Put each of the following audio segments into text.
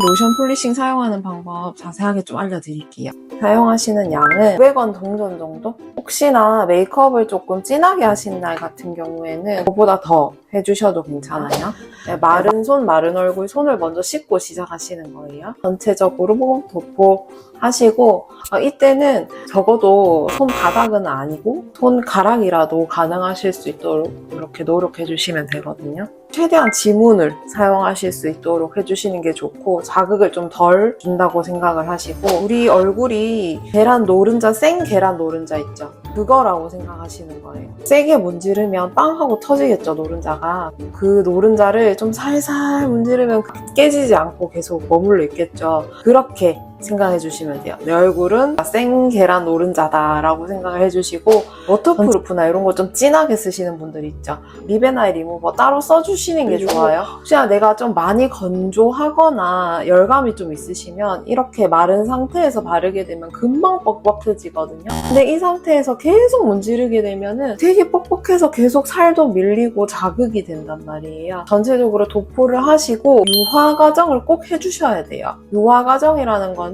로션 폴리싱 사용하는 방법 자세하게 좀 알려드릴게요. 사용하시는 양은 500원 동전 정도? 혹시나 메이크업을 조금 진하게 하신 날 같은 경우에는 그거보다 더 해주셔도 괜찮아요. 마른 손, 마른 얼굴, 손을 먼저 씻고 시작하시는 거예요. 전체적으로 도포하시고 이때는 적어도 손바닥은 아니고 손가락이라도 가능하실 수 있도록 이렇게 노력해 주시면 되거든요. 최대한 지문을 사용하실 수 있도록 해주시는 게 좋고 자극을 좀 덜 준다고 생각을 하시고 우리 얼굴이 계란 노른자, 생 계란 노른자 있죠? 그거라고 생각하시는 거예요. 세게 문지르면 빵 하고 터지겠죠, 노른자가. 그 노른자를 좀 살살 문지르면 깨지지 않고 계속 머물러 있겠죠. 그렇게 생각해 주시면 돼요. 내 얼굴은 생 계란 노른자다 라고 생각을 해주시고 워터프루프나 이런 거 좀 진하게 쓰시는 분들 있죠. 립 앤 아이 리무버 따로 써주시는 게 좋아요. 혹시나 내가 좀 많이 건조하거나 열감이 좀 있으시면 이렇게 마른 상태에서 바르게 되면 금방 뻑뻑해지거든요. 근데 이 상태에서 계속 문지르게 되면은 되게 뻑뻑해서 계속 살도 밀리고 자극이 된단 말이에요. 전체적으로 도포를 하시고 유화 과정을 꼭 해주셔야 돼요. 유화 과정이라는 건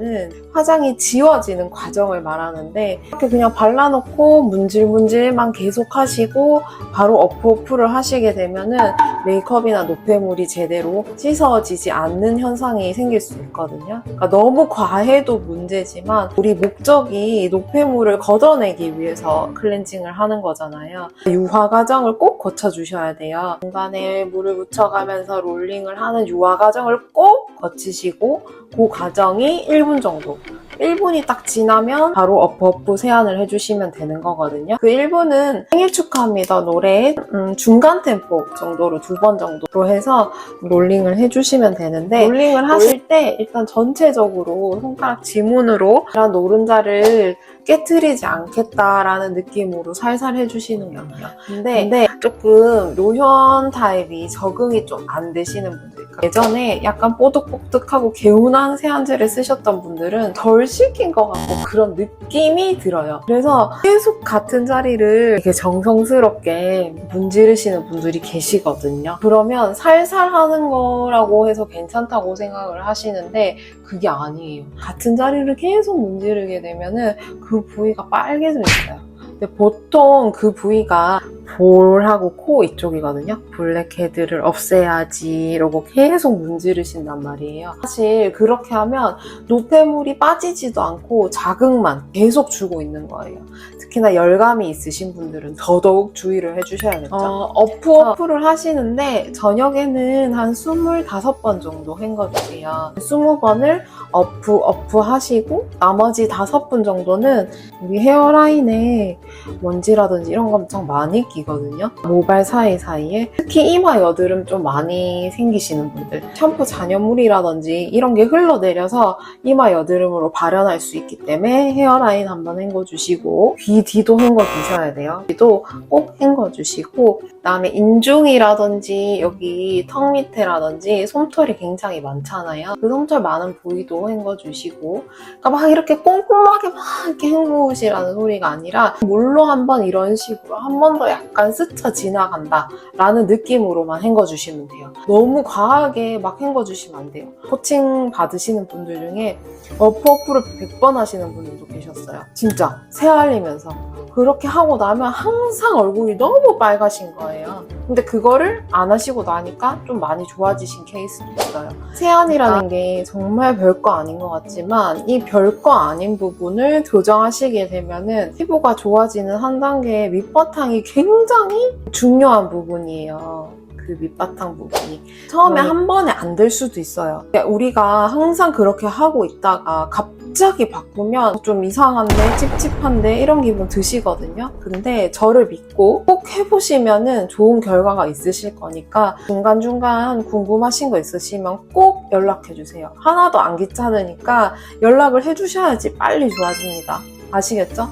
화장이 지워지는 과정을 말하는데 이렇게 그냥 발라놓고 문질문질만 계속 하시고 바로 어프를 하시게 되면은 메이크업이나 노폐물이 제대로 씻어지지 않는 현상이 생길 수 있거든요. 그러니까 너무 과해도 문제지만 우리 목적이 노폐물을 걷어내기 위해서 클렌징을 하는 거잖아요. 유화 과정을 꼭 거쳐주셔야 돼요. 중간에 물을 묻혀가면서 롤링을 하는 유화 과정을 꼭 거치시고 그 과정이 1분 정도 1분이 딱 지나면 바로 어프 세안을 해주시면 되는 거거든요. 그 1분은 생일 축하합니다 노래 중간 템포 정도로 2번 정도로 해서 롤링을 해주시면 되는데 롤링을 하실 때 일단 전체적으로 손가락 지문으로 계란 노른자를 깨트리지 않겠다라는 느낌으로 살살 해주시는 거예요. 근데 조금 로션 타입이 적응이 좀 안 되시는 분들 예전에 약간 뽀득뽀득하고 개운한 세안제를 쓰셨던 분들은 덜 식힌 것 같고 그런 느낌이 들어요. 그래서 계속 같은 자리를 이렇게 정성스럽게 문지르시는 분들이 계시거든요. 그러면 살살 하는 거라고 해서 괜찮다고 생각을 하시는데 그게 아니에요. 같은 자리를 계속 문지르게 되면은 그 부위가 빨개져 있어요. 근데 보통 그 부위가 볼하고 코 이쪽이거든요. 블랙헤드를 없애야지 이러고 계속 문지르신단 말이에요. 사실 그렇게 하면 노폐물이 빠지지도 않고 자극만 계속 주고 있는 거예요. 특히나 열감이 있으신 분들은 더더욱 주의를 해주셔야겠죠. 어프를 하시는데 저녁에는 한 25번 정도 헹궈주세요. 20번을 어프 하시고 나머지 5분 정도는 우리 헤어라인에 먼지라든지 이런 거 엄청 많이 끼거든요. 모발 사이사이에 특히 이마 여드름 좀 많이 생기시는 분들 샴푸 잔여물이라든지 이런 게 흘러내려서 이마 여드름으로 발현할 수 있기 때문에 헤어라인 한번 헹궈주시고 귀 뒤도 헹궈주셔야 돼요. 귀도 꼭 헹궈주시고 그다음에 인중이라든지 여기 턱 밑에라든지 솜털이 굉장히 많잖아요. 그 솜털 많은 부위도 헹궈주시고 그러니까 막 이렇게 꼼꼼하게 막 이렇게 헹구시라는 소리가 아니라 물로 한번 이런 식으로 한 번 더 약간 스쳐 지나간다 라는 느낌으로만 헹궈주시면 돼요. 너무 과하게 막 헹궈주시면 안 돼요. 코칭 받으시는 분들 중에 어프를 100번 하시는 분들도 계셨어요. 진짜 새알리면서 그렇게 하고 나면 항상 얼굴이 너무 빨가신 거예요. 근데 그거를 안 하시고 나니까 좀 많이 좋아지신 케이스도 있어요. 세안이라는 게 정말 별거 아닌 것 같지만 이 별거 아닌 부분을 교정하시게 되면은 피부가 좋아지는 한 단계의 밑바탕이 굉장히 중요한 부분이에요. 그 밑바탕 부분이 처음에 한 번에 안 될 수도 있어요. 우리가 항상 그렇게 하고 있다가 갑자기 바꾸면 좀 이상한데 찝찝한데 이런 기분 드시거든요. 근데 저를 믿고 꼭 해보시면은 좋은 결과가 있으실 거니까 중간중간 궁금하신 거 있으시면 꼭 연락해주세요. 하나도 안 귀찮으니까 연락을 해주셔야지 빨리 좋아집니다. 아시겠죠?